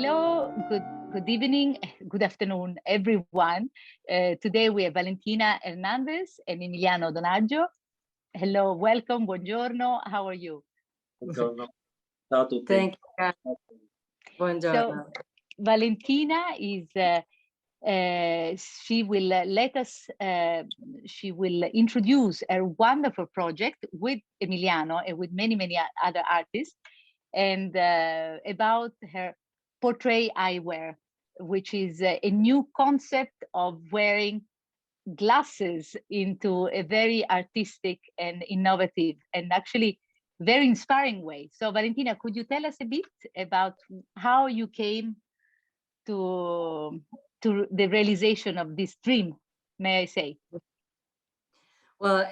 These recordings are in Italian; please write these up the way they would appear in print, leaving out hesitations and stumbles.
Hello, good evening, good afternoon, everyone. Today we have Valentina Hernandez and Emiliano Donaggio. Hello, welcome, buongiorno. How are you? Buongiorno. Ciao a tutti. Thank you. Buongiorno. So, Valentina is, she will let us, she will introduce a wonderful project with Emiliano and with many other artists, and about her portrait eyewear, which is a new concept of wearing glasses into a very artistic and innovative and actually very inspiring way. So Valentina, could you tell us a bit about how you came to the realization of this dream, may I say? Well,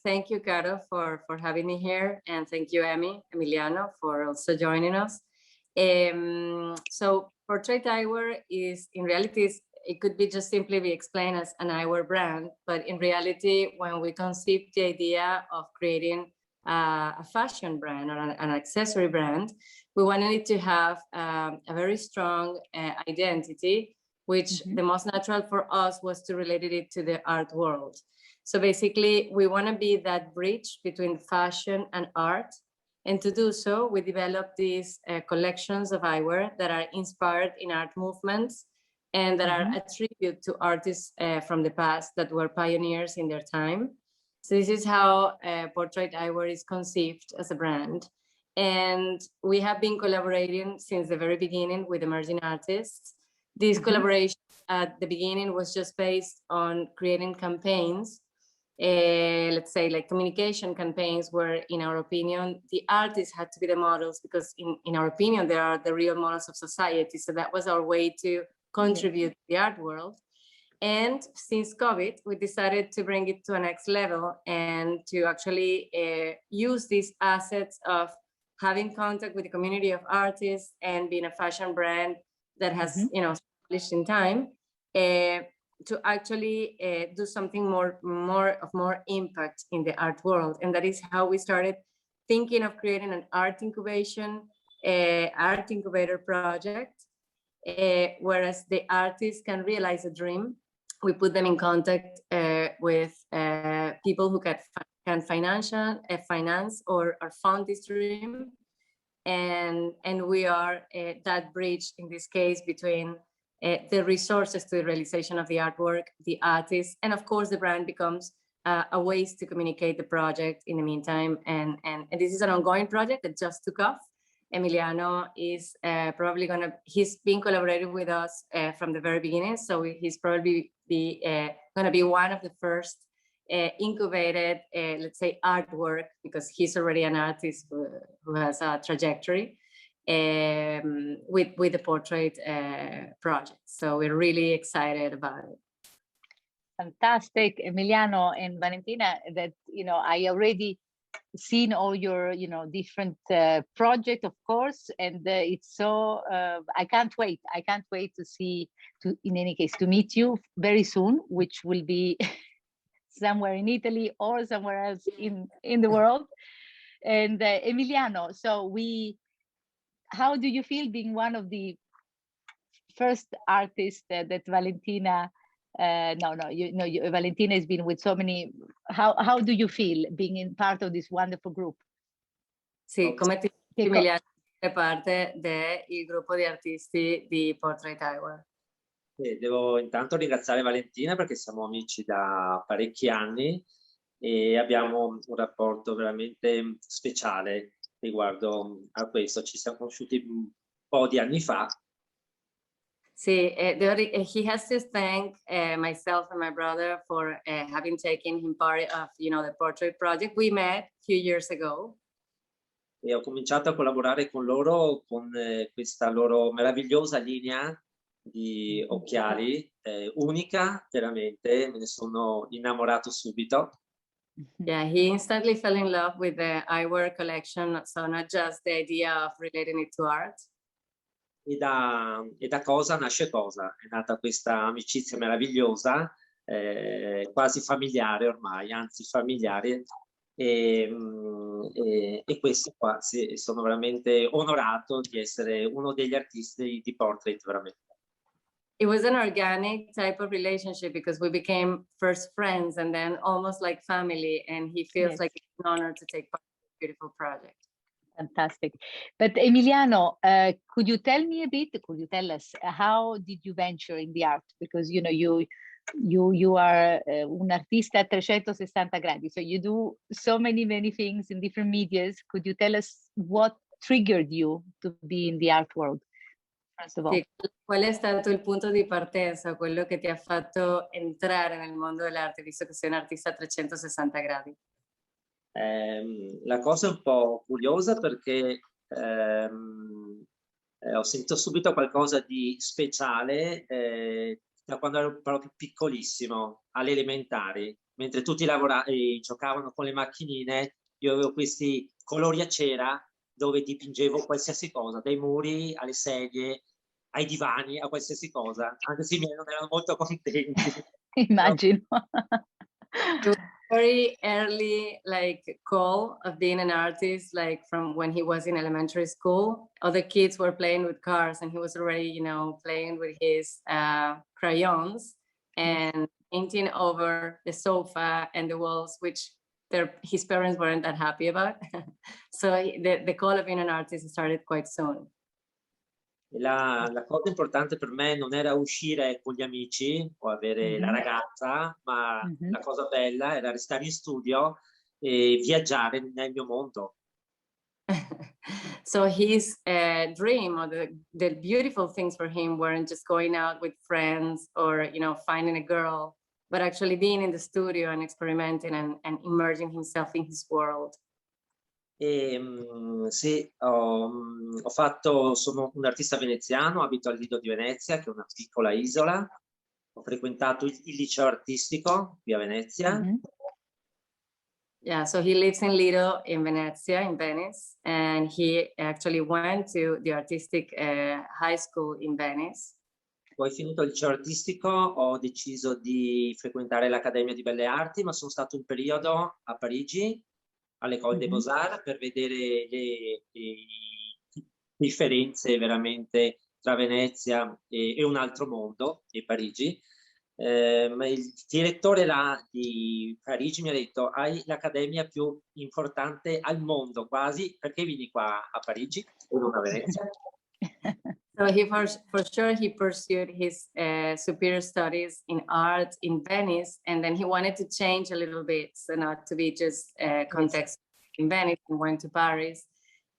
thank you, Caro, for having me here, and thank you, Emiliano, for also joining us. So portrait eyewear is, in reality, it could be just simply be explained as an eyewear brand, but in reality, when we conceived the idea of creating a fashion brand or an accessory brand, we wanted it to have a very strong identity, which the most natural for us was to relate it to the art world. So basically, we want to be that bridge between fashion and art. And to do so, we developed these collections of eyewear that are inspired in art movements and that are a tribute to artists from the past that were pioneers in their time. So this is how portrait eyewear is conceived as a brand. And we have been collaborating since the very beginning with emerging artists. This collaboration at the beginning was just based on creating campaigns, let's say like communication campaigns, where in our opinion, the artists had to be the models, because in our opinion, they are the real models of society. So that was our way to contribute to the art world. And since COVID, we decided to bring it to a next level and to actually use these assets of having contact with the community of artists and being a fashion brand that has, established in time, to actually do something more impact in the art world. And that is how we started thinking of creating an art incubator project, whereas the artists can realize a dream. We put them in contact with people who can finance or fund this dream. And we are that bridge, in this case, between the resources to the realization of the artwork, the artists, and of course the brand becomes a ways to communicate the project in the meantime. And this is an ongoing project that just took off. Emiliano is he's been collaborating with us from the very beginning. So he's probably gonna be one of the first incubated, let's say, artwork, because he's already an artist who has a trajectory with the portrait project. So we're really excited about it. Fantastic, Emiliano and Valentina. That I already seen all your different projects, of course, and it's so I can't wait to see, in any case, to meet you very soon, which will be somewhere in Italy or somewhere else in the world. And Emiliano, so how do you feel being one of the first artists that Valentina? Valentina has been with so many. How do you feel being in part of this wonderful group? Sì, come ti Emiliano, è parte del gruppo di artisti di Portrait Eyewear. Devo intanto ringraziare Valentina, perché siamo amici da parecchi anni e abbiamo un rapporto veramente speciale riguardo a questo. Ci siamo conosciuti un po' di anni fa. See, he has to thank myself and my brother for having taken him part of, the portrait project. We met a few years ago. E ho cominciato a collaborare con loro con questa loro meravigliosa linea di occhiali, unica, veramente, me ne sono innamorato subito. Yeah, he instantly fell in love with the eyewear collection, so not just the idea of relating it to art. E da cosa nasce cosa? È nata questa amicizia meravigliosa, quasi familiare ormai, anzi familiare, e questo qua, sì, sono veramente onorato di essere uno degli artisti di portrait, veramente. It was an organic type of relationship because we became first friends and then almost like family, and he feels Yes. like it's an honor to take part in this beautiful project. Fantastic. But Emiliano, could you tell me a bit, could you tell us how did you venture in the art? Because you know you are un artista a 360 gradi, so you do so many things in different medias. Could you tell us what triggered you to be in the art world, first of all? Sì, qual è stato il punto di partenza, quello che ti ha fatto entrare nel mondo dell'arte, visto che sei un artista a 360 gradi? La cosa è un po' curiosa perché ho sentito subito qualcosa di speciale da quando ero proprio piccolissimo, alle elementari, mentre tutti giocavano con le macchinine, io avevo questi colori a cera dove dipingevo qualsiasi cosa, dai muri alle sedie, ai divani, a qualsiasi cosa, anche se i miei non erano molto contenti. Immagino. It was very early like call of being an artist, like from when he was in elementary school. Other kids were playing with cars and he was already, you know, playing with his crayons and painting over the sofa and the walls, which his parents weren't that happy about. So the call of being an artist started quite soon. La cosa importante per me non era uscire con gli amici o avere la ragazza, ma la cosa bella era restare in studio e viaggiare nel mio mondo. So his dream, or the beautiful things for him, weren't just going out with friends or, you know, finding a girl, but actually being in the studio and experimenting and immersing himself in his world. Sì, sono un artista veneziano, abito al Lido di Venezia, che è una piccola isola. Ho frequentato il liceo artistico qui a Venezia. Yeah, so he lives in Lido in Venezia, in Venice, and he actually went to the artistic high school in Venice. Poi finito il liceo artistico ho deciso di frequentare l'Accademia di Belle Arti, ma sono stato un periodo a Parigi, all'École des Beaux-Arts, per vedere le differenze veramente tra Venezia e un altro mondo, e Parigi. Ma il direttore là di Parigi mi ha detto: hai l'accademia più importante al mondo quasi, perché vieni qua a Parigi e non a Venezia? So he for sure he pursued his superior studies in art in Venice, and then he wanted to change a little bit, so not to be just context in Venice, and went to Paris.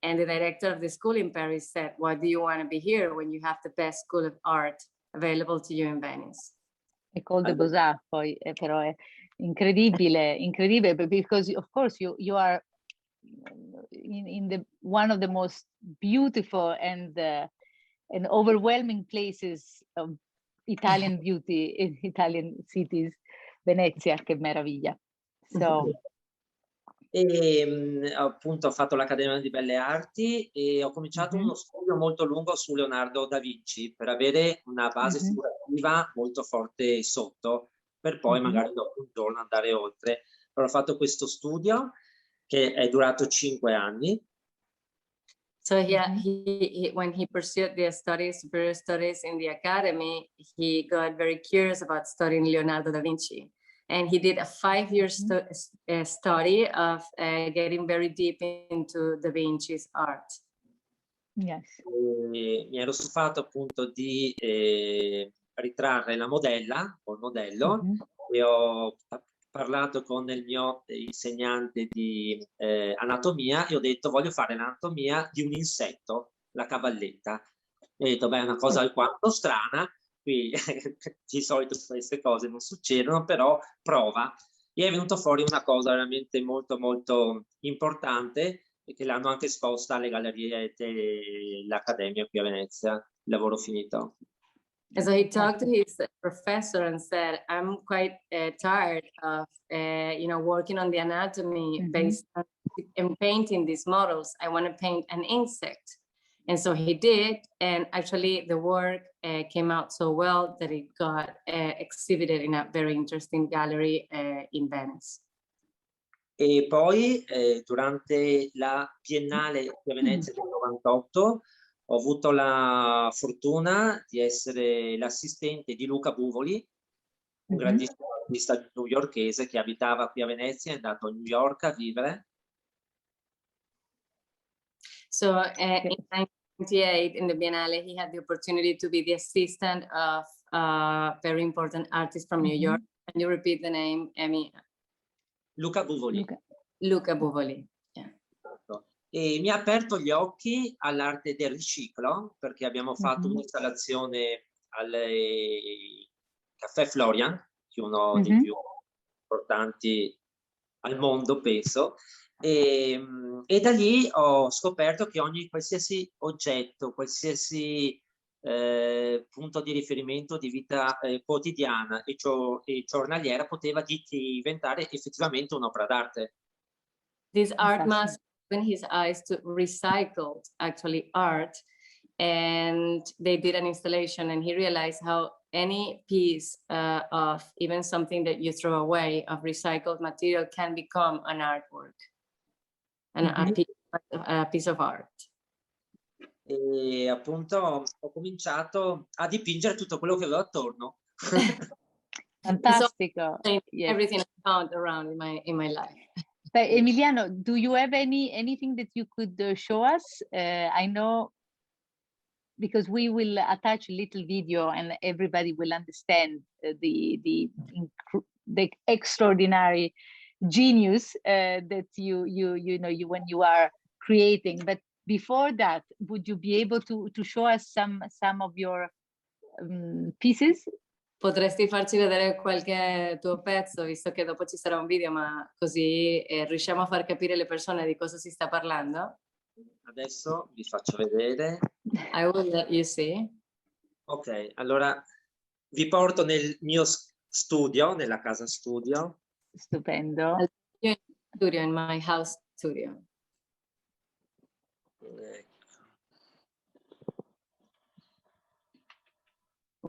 And the director of the school in Paris said, "Why do you want to be here when you have the best school of art available to you in Venice?" École des Beaux-Arts, poi però è incredibile, because of course you are in the one of the most beautiful and overwhelming places of Italian beauty in Italian cities, Venezia, che meraviglia. So. E appunto ho fatto l'Accademia di Belle Arti e ho cominciato uno studio molto lungo su Leonardo da Vinci per avere una base figurativa molto forte sotto, per poi magari dopo un giorno andare oltre. Allora, ho fatto questo studio che è durato 5 anni. So when he pursued the superior studies in the academy, he got very curious about studying Leonardo da Vinci. And he did a 5-year study of getting very deep into Da Vinci's art. Yes. Mi ero stufato appunto di ritrarre la modella o il modello e ho parlato con il mio insegnante di anatomia e ho detto: voglio fare l'anatomia di un insetto, la cavalletta. E ho detto: beh, è una cosa alquanto strana, qui di solito queste cose non succedono, però prova. E è venuto fuori una cosa veramente molto molto importante, e che l'hanno anche esposta alle gallerie dell'Accademia qui a Venezia, il lavoro finito. And so he talked to his professor and said, I'm quite tired of, working on the anatomy based on and painting these models. I want to paint an insect. And so he did. And actually the work came out so well that it got exhibited in a very interesting gallery in Venice. E poi durante la Biennale di Venezia del 98 ho avuto la fortuna di essere l'assistente di Luca Buvoli, un grandissimo artista newyorkese che abitava qui a Venezia, è andato a New York a vivere. So in 1998 in the Biennale, he had the opportunity to be the assistant of a very important artist from New York. Can you repeat the name, Emmy? Luca Buvoli. Luca Buvoli. Yeah. E mi ha aperto gli occhi all'arte del riciclo, perché abbiamo fatto un'installazione al Caffè Florian, che è uno dei più importanti al mondo, penso, e da lì ho scoperto che qualsiasi oggetto, qualsiasi punto di riferimento di vita quotidiana e giornaliera poteva diventare effettivamente un'opera d'arte. This art must open his eyes to recycled actually art, and they did an installation and he realized how any piece of even something that you throw away of recycled material can become an artwork and a piece of art. E appunto ho cominciato a dipingere tutto quello che avevo attorno. Fantastico. So, everything I found around in my life. But Emiliano, do you have anything that you could show us? I know, because we will attach a little video and everybody will understand the extraordinary genius that you know when you are creating. But before that, would you be able to show us some of your pieces? Potresti farci vedere qualche tuo pezzo, visto che dopo ci sarà un video, ma così riusciamo a far capire alle persone di cosa si sta parlando? Adesso vi faccio vedere. I will let you see. Ok, allora vi porto nel mio studio, nella casa studio. Stupendo. Studio, in my house studio. Ecco.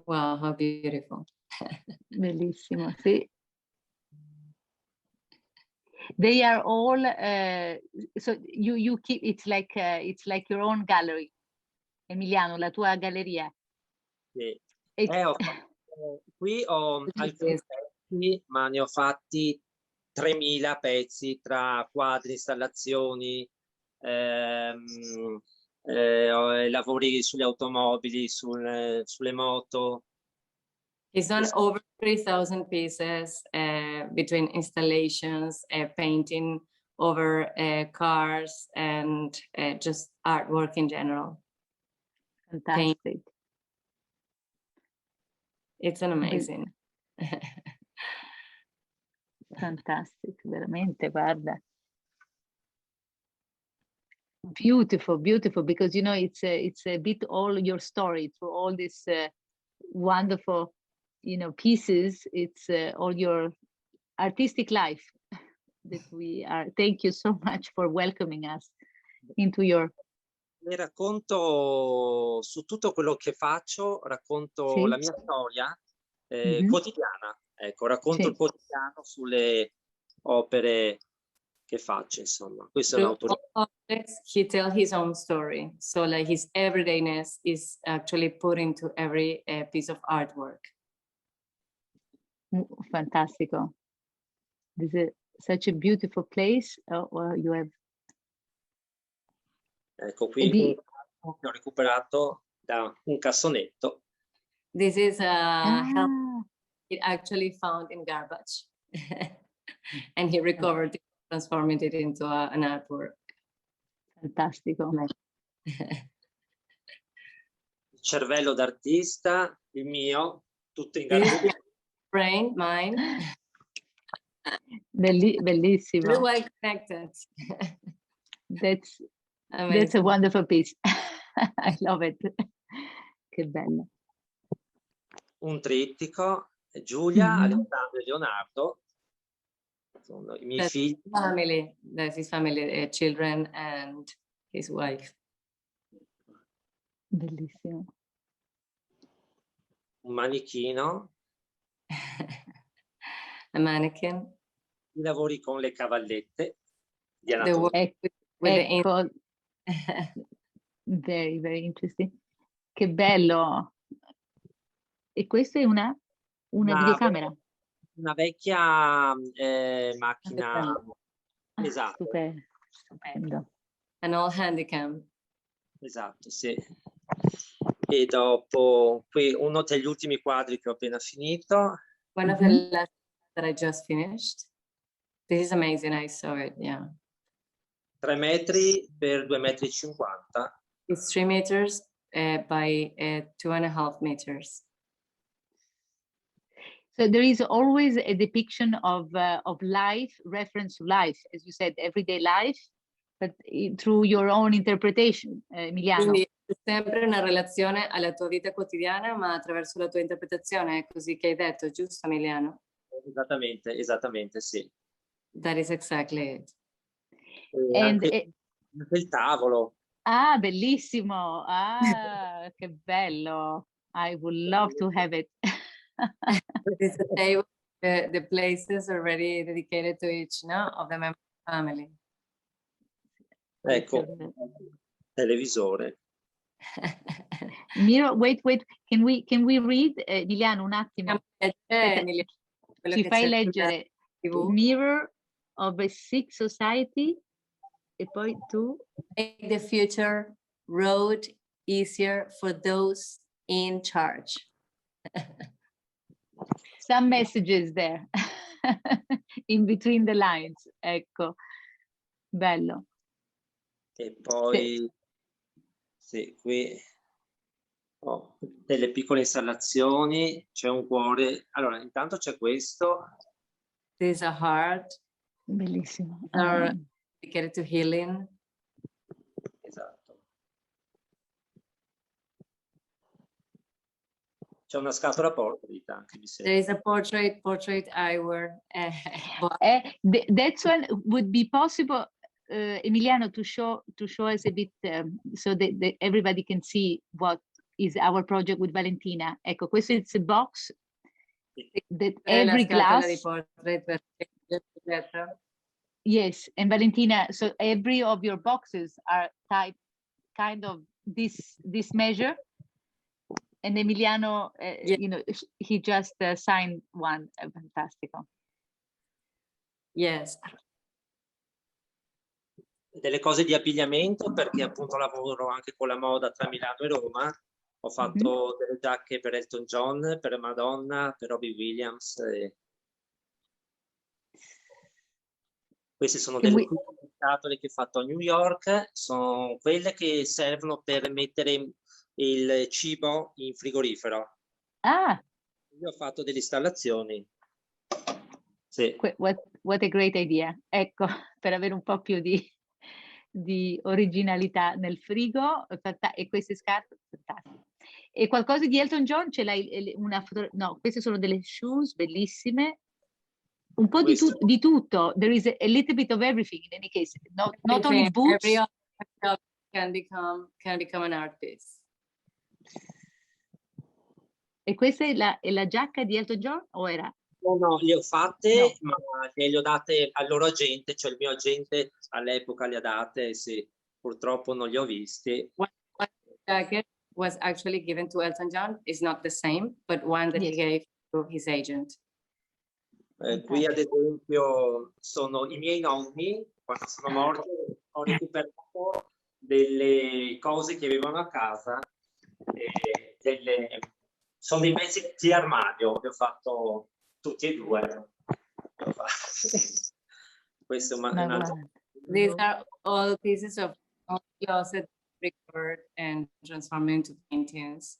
Wow, how beautiful. Bellissimo, sì. They are all so you keep it's like your own gallery, Emiliano, la tua galleria. Sì. Qui ho alcuni pezzi, ma ne ho fatti 3000 pezzi tra quadri, installazioni, lavori sulle automobili, sulle moto. He's done over 3,000 pieces between installations, painting over cars, and just artwork in general. Fantastic. Paint. It's an amazing. Fantastic, veramente, guarda. Beautiful, beautiful, because you know it's a bit all your story through all this wonderful, you know, pieces. It's all your artistic life that we are. Thank you so much for welcoming us into your. Ne racconto su tutto quello che faccio, racconto la mia storia quotidiana. Ecco, racconto il quotidiano sulle opere che faccio, insomma. Questo è un autore. He tells his own story. So like his everydayness is actually put into every piece of artwork. Fantastico. This is such a beautiful place. Well, you have. Ecco qui che ho recuperato da un cassonetto. This is it actually found in garbage. And he recovered it, transforming it into an artwork. Fantastico. Il cervello d'artista, il mio, tutto in garbage. Brain, mine. Bellissimo. Very well connected. That's a wonderful piece. I love it. Che bello. Un trittico, Giulia, Alessandro e Leonardo. Sono i miei figli. Family, that's his family, children and his wife. Bellissimo. Un manichino. A mannequin. i lavori con le cavallette di The anatomia. work with the Ecco, very, very interesting. Che bello. E questa è una videocamera. Una vecchia macchina. Ah, Esatto. Stupendo. an old handycam. Esatto, sì. E dopo qui uno degli ultimi quadri che ho appena finito. One of the last that I just finished. This is amazing. I saw it. Yeah. 3 metri per 2,50 metri. It's 3 meters by 2.5 meters. So there is always a depiction of life, reference to life, as you said, everyday life, but through your own interpretation, Emiliano. Quindi è sempre una relazione alla tua vita quotidiana, ma attraverso la tua interpretazione, è così che hai detto, giusto Emiliano? Esattamente, sì. That is exactly it. E anche il tavolo. Ah, bellissimo! Ah, che bello! I would love to have it. It's a table, the places already dedicated to each of the members of the family. Ecco, televisore. Miro, wait, can we read, Emiliano, un attimo? Ci fai leggere Mirror of a Sick Society e poi tu? Make the future road easier for those in charge. Some messages there, in between the lines, ecco, bello. E poi, sì, qui ho delle piccole installazioni, c'è un cuore. Allora, intanto c'è questo. This is a heart. Bellissimo. Dedicated to healing. Esatto. C'è una scatola porta anche, mi sembra. There is a portrait eyewear. That one would be possible, Emiliano, to show us a bit, so that everybody can see what is our project with Valentina. Ecco, questo è a box that every glass. Yes, and Valentina, so every of your boxes are type kind of this measure. And Emiliano, you know, he just signed one. Fantastico. Yes. Delle cose di abbigliamento, perché appunto lavoro anche con la moda tra Milano e Roma. Ho fatto delle giacche per Elton John, per Madonna, per Robbie Williams. Queste sono delle scatole che ho fatto a New York, sono quelle che servono per mettere il cibo in frigorifero. Ah! Io ho fatto delle installazioni. Sì. What a great idea. Ecco, per avere un po' più di originalità nel frigo, e queste scarpe, fantastiche. E qualcosa di Elton John, ce l'hai una foto? No, queste sono delle shoes bellissime. Un po' di tutto. There is a little bit of everything in any case. Not only boots. Every object can become an art piece. E questa è la giacca di Elton John o era? No, le ho fatte, no, ma le ho date al loro agente, cioè il mio agente all'epoca le ha date, sì, purtroppo non li ho visti. One jacket was actually given to Elton John, is not the same, but one that he gave to his agent. Qui ad esempio sono i miei nonni, quando sono morti ho recuperato delle cose che avevano a casa, sono dei pezzi di armadio, li ho fatto tutti e due. Questo è un These are all pieces of closet recovered and transformed into paintings.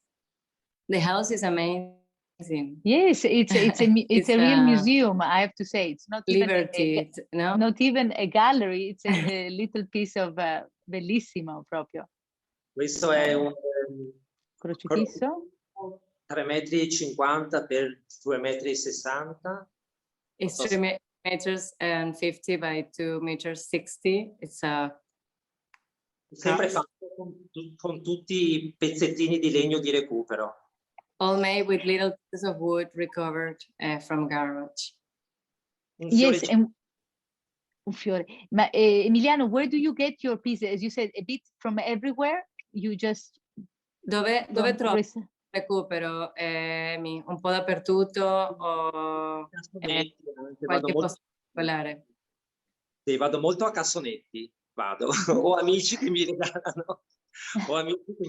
The house is amazing. Yes, it's a real museum, I have to say. It's not Liberty, not even a gallery, it's a little piece of bellissimo proprio. Questo è un crocifisso 3,50 metri per 2,60 metri. It's 3 meters and 50 by 2 meters 60. It's sempre fatto con tutti i pezzettini di legno di recupero. All made with little pieces of wood recovered from garage. Yes, and Un fiore. Ma Emiliano, where do you get your pieces? As you said, a bit from everywhere? You just... Dove trovi recupero? Un po' dappertutto o qualche posto particolare? Sì, vado molto a cassonetti, vado. Ho amici che mi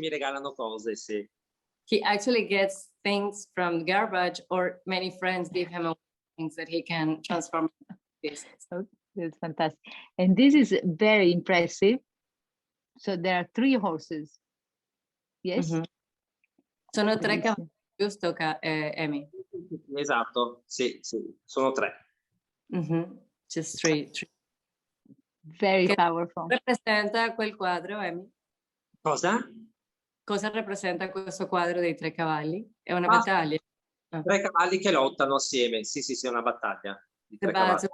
regalano cose, sì. He actually gets things from garbage, or many friends give him things that he can transform into pieces. Oh, that's fantastic. And this is very impressive. So there are 3 horses. Yes? Mm-hmm. Sono 3 cavalli, giusto, Amy? Esatto, sì, sono 3. Mm-hmm. Just 3. Very powerful. Rappresenta quel quadro, Amy? Cosa? Cosa rappresenta questo quadro dei 3 cavalli? È una battaglia? 3 cavalli che lottano assieme, sì, è una battaglia. Di 3 cavalli.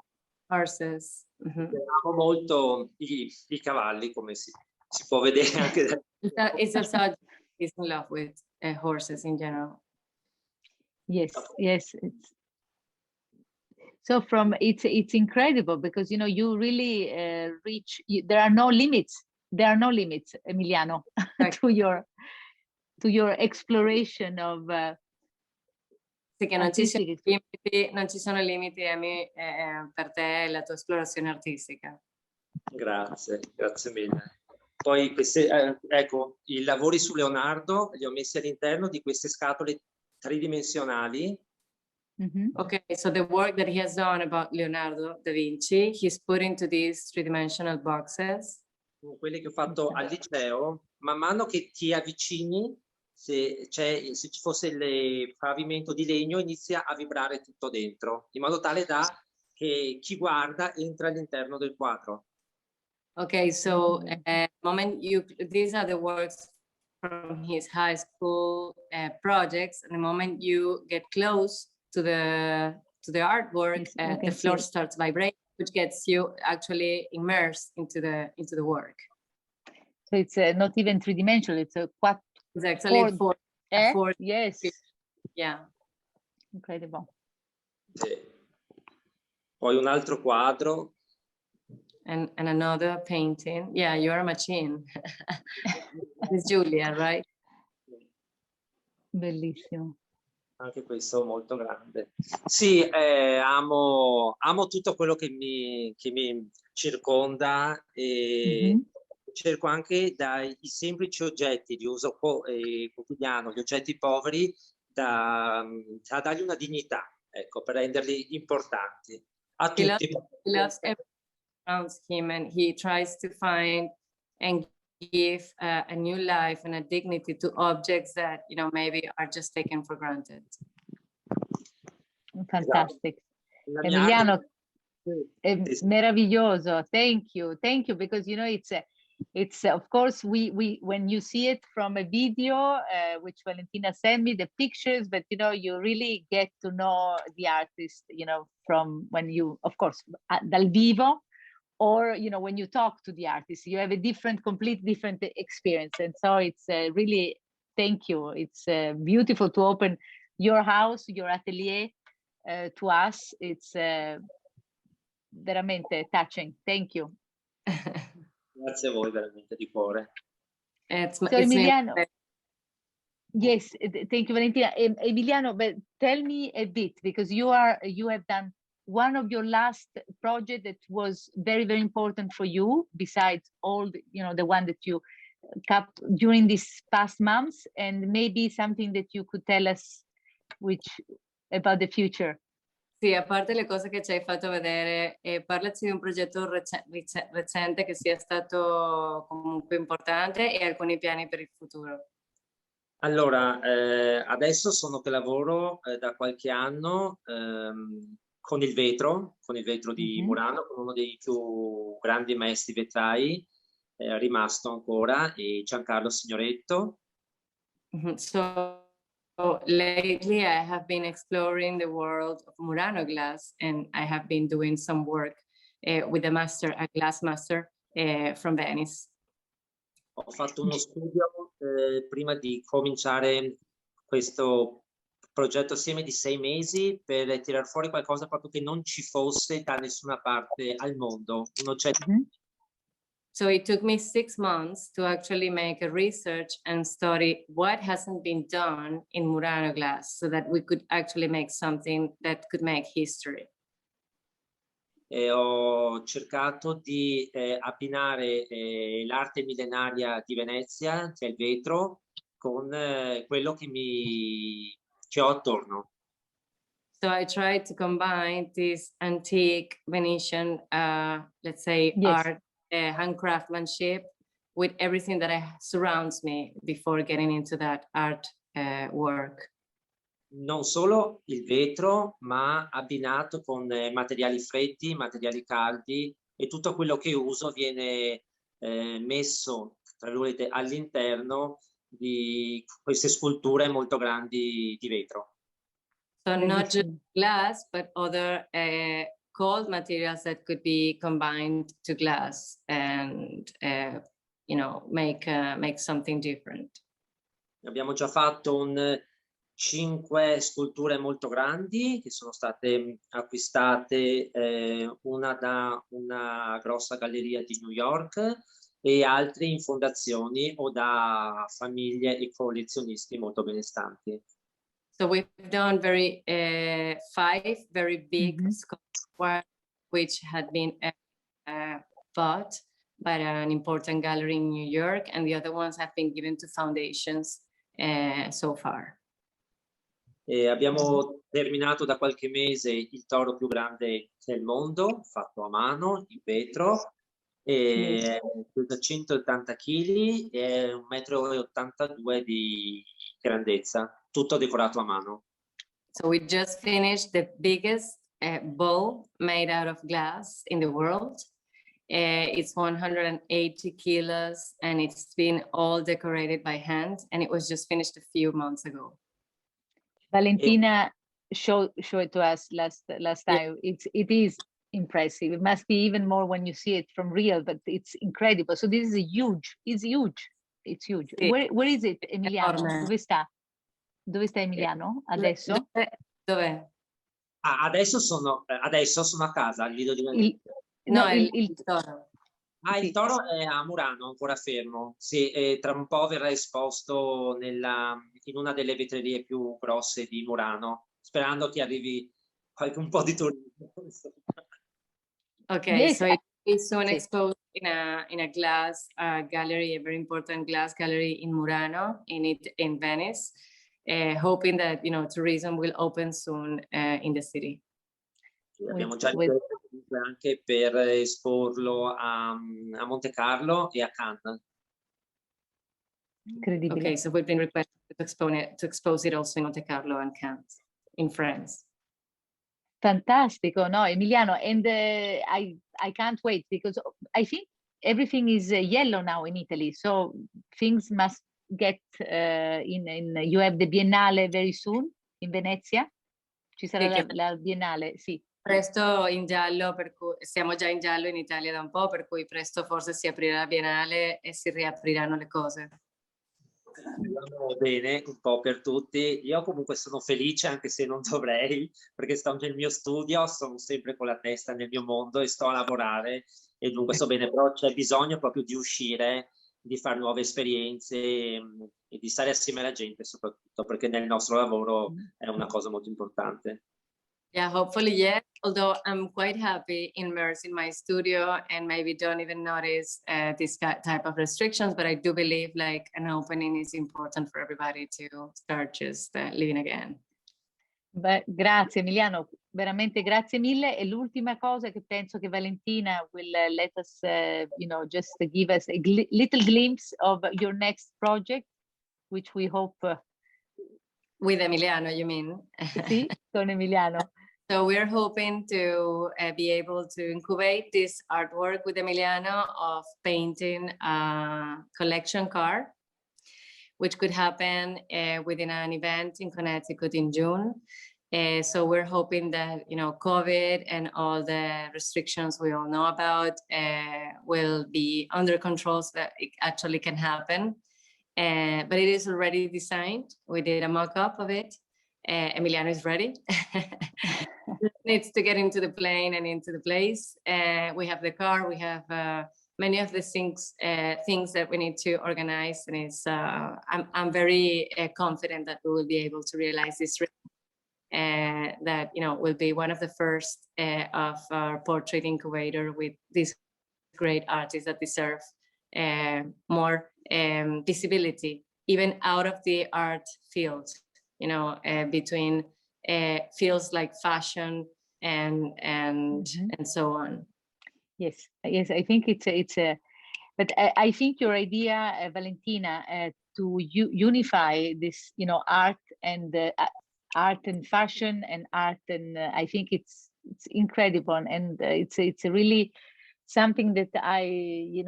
Horses. Mm-hmm. Amo molto i cavalli, come si può vedere anche da... It's a subject he's in love with horses in general. Yes. So it's incredible because you really reach. There are no limits. There are no limits, Emiliano, to your exploration of. Sì, che non ci sono limiti, Amy, per te e la tua esplorazione artistica. Grazie mille. Poi ecco, i lavori su Leonardo li ho messi all'interno di queste scatole tridimensionali. Mm-hmm. Okay, so the work that he has done about Leonardo da Vinci, he's put into these 3-dimensional boxes. Quelle che ho fatto al liceo, man mano che ti avvicini, se ci fosse il pavimento di legno, inizia a vibrare tutto dentro, in modo tale che chi guarda entra all'interno del quadro. Okay, so these are the works from his high school projects, and the moment you get close to the artwork, the floor starts vibrating, which gets you actually immersed into the work. So it's not even 3-dimensional; it's a It's actually 4. Yes. Yeah. Incredible. Sì. Poi un altro quadro. And another painting. Yeah, you're a machine. It's Julia, right? Bellissimo. Anche questo molto grande. Sì, amo tutto quello che mi circonda e cerco anche dai semplici oggetti di uso quotidiano, gli oggetti poveri, da dargli una dignità, ecco, per renderli importanti a tutti. He loves everything around him, and he tries to find and give a new life and a dignity to objects that maybe are just taken for granted. Fantastic. Emiliano, è meraviglioso. Thank you because it's of course we when you see it from a video which Valentina sent me the pictures, but you really get to know the artist from when you, of course, dal vivo, or when you talk to the artist, you have a complete different experience. And so it's really, thank you. It's beautiful to open your house, your atelier to us. It's veramente touching. Thank you. Grazie a voi, veramente di cuore. So Emiliano, yes, thank you, Valentina. Emiliano, but tell me a bit, because you have done one of your last project that was very, very important for you, besides all the one that you kept during these past months, and maybe something that you could tell us about the future. Sì, a parte le cose che ci hai fatto vedere, parlaci di un progetto recente che sia stato comunque importante e alcuni piani per il futuro. Allora, adesso sono che lavoro da qualche anno con il vetro di Murano, con uno dei più grandi maestri vetrai rimasto ancora, e Giancarlo Signoretto. So lately I have been exploring the world of Murano glass, and I have been doing some work with a glass master from Venice. Ho fatto uno studio prima di cominciare questo progetto assieme di 6 mesi per tirar fuori qualcosa proprio che non ci fosse da nessuna parte al mondo, un oggetto. So it took me 6 months to actually make a research and study what hasn't been done in Murano glass so that we could actually make something that could make history. E ho cercato di abbinare l'arte millenaria di Venezia, cioè il vetro, con quello che ho attorno. So I tried to combine this antique Venetian, let's say, art, handcraftsmanship with everything that surrounds me before getting into that art work. Non solo il vetro, ma abbinato con materiali freddi, materiali caldi, e tutto quello che uso viene messo, tra virgolette, all'interno di queste sculture molto grandi di vetro. So not just glass, but other cold materials that could be combined to glass and you know, make something different. Abbiamo già fatto 5 sculture molto grandi che sono state acquistate, una da una grossa galleria di New York e altre in fondazioni o da famiglie e collezionisti molto benestanti. So we've done 5 very big sculptures which had been bought by an important gallery in New York, and the other ones have been given to foundations so far. E abbiamo terminato da qualche mese il toro più grande del mondo, fatto a mano, in vetro, e da 180 kg e 1,82 m di grandezza, tutto decorato a mano. So we just finished the biggest bowl made out of glass in the world. It's 180 kilos and it's been all decorated by hand, and it was just finished a few months ago. Valentina showed it to us last time. It is impressive. It must be even more when you see it from real, but it's incredible. So this is huge. It's huge. It's huge. Sì. Where is it, Emiliano? Dove sta? Dove sta Emiliano adesso? Dov'è? Adesso sono a casa, al Lido di Venezia. Il toro. Il toro è a Murano, ancora fermo. Sì, e tra un po' verrà esposto in una delle vetrerie più grosse di Murano, sperando che arrivi un po' di turismo. Okay, yes. So it's soon exposed in a glass gallery, a very important glass gallery in Murano, in Venice, hoping that, you know, tourism will open soon in the city. Abbiamo già anche per esporlo a Monte Carlo e a Cannes. Incredibile. Okay, so we've been requested to expose it also in Monte Carlo and Cannes in France. Fantastico, no, Emiliano, and I can't wait because I think everything is yellow now in Italy, so things must get you have the Biennale very soon in Venezia. Ci sarà la Biennale, sì. Presto in giallo, per cui siamo già in giallo in Italia da un po', per cui presto forse si aprirà la Biennale e si riapriranno le cose. Andiamo bene un po' per tutti. Io comunque sono felice, anche se non dovrei, perché sto nel mio studio, sono sempre con la testa nel mio mondo e sto a lavorare e dunque sto bene, però c'è bisogno proprio di uscire, di fare nuove esperienze e di stare assieme alla gente, soprattutto perché nel nostro lavoro è una cosa molto importante. Yeah, hopefully, yes. Although I'm quite happy immersed in my studio and maybe don't even notice this type of restrictions, but I do believe like an opening is important for everybody to start just living again. Beh, grazie Emiliano, veramente grazie mille. E l'ultima cosa che penso che Valentina will let us, you know, just give us a little glimpse of your next project, which we hope... With Emiliano, you mean? Sì, con Emiliano. So we're hoping to be able to incubate this artwork with Emiliano of painting a collection car, which could happen within an event in Connecticut in June. So we're hoping that, you know, COVID and all the restrictions we all know about will be under control so that it actually can happen. But it is already designed. We did a mock-up of it. Emiliano is ready. Needs to get into the plane and into the place. We have the car, we have many of the things that we need to organize, and it's I'm very confident that we will be able to realize this dream, that will be one of the first of our portrait incubator with these great artists that deserve more visibility, even out of the art field, between fields like fashion and so on. Yes, I think it's a, but I think your idea, Valentina, to unify this, art and fashion and art, and I think it's incredible, and it's really something that I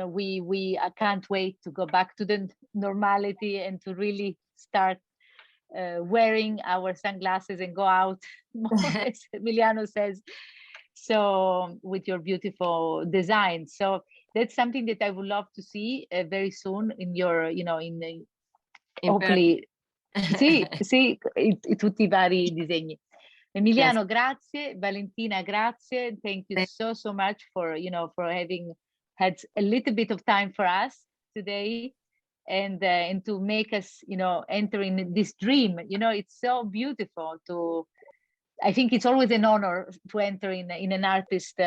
can't wait to go back to the normality and to really start wearing our sunglasses and go out more, as Emiliano says. So with your beautiful design, so that's something that I would love to see very soon in your, hopefully. Sì, tutti I vari disegni. Emiliano, yes. Grazie. Valentina, grazie. Thank you so much for, for having had a little bit of time for us today, and to make us, enter in this dream. It's so beautiful to. I think it's always an honor to enter in an artist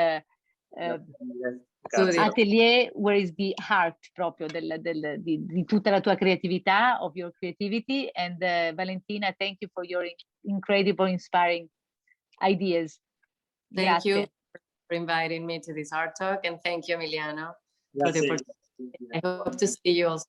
atelier, where is the heart proprio di tutta la tua creatività, of your creativity. And Valentina, thank you for your incredible, inspiring ideas. Thank you for inviting me to this art talk, and thank you, Emiliano, for the opportunity. I hope to see you also.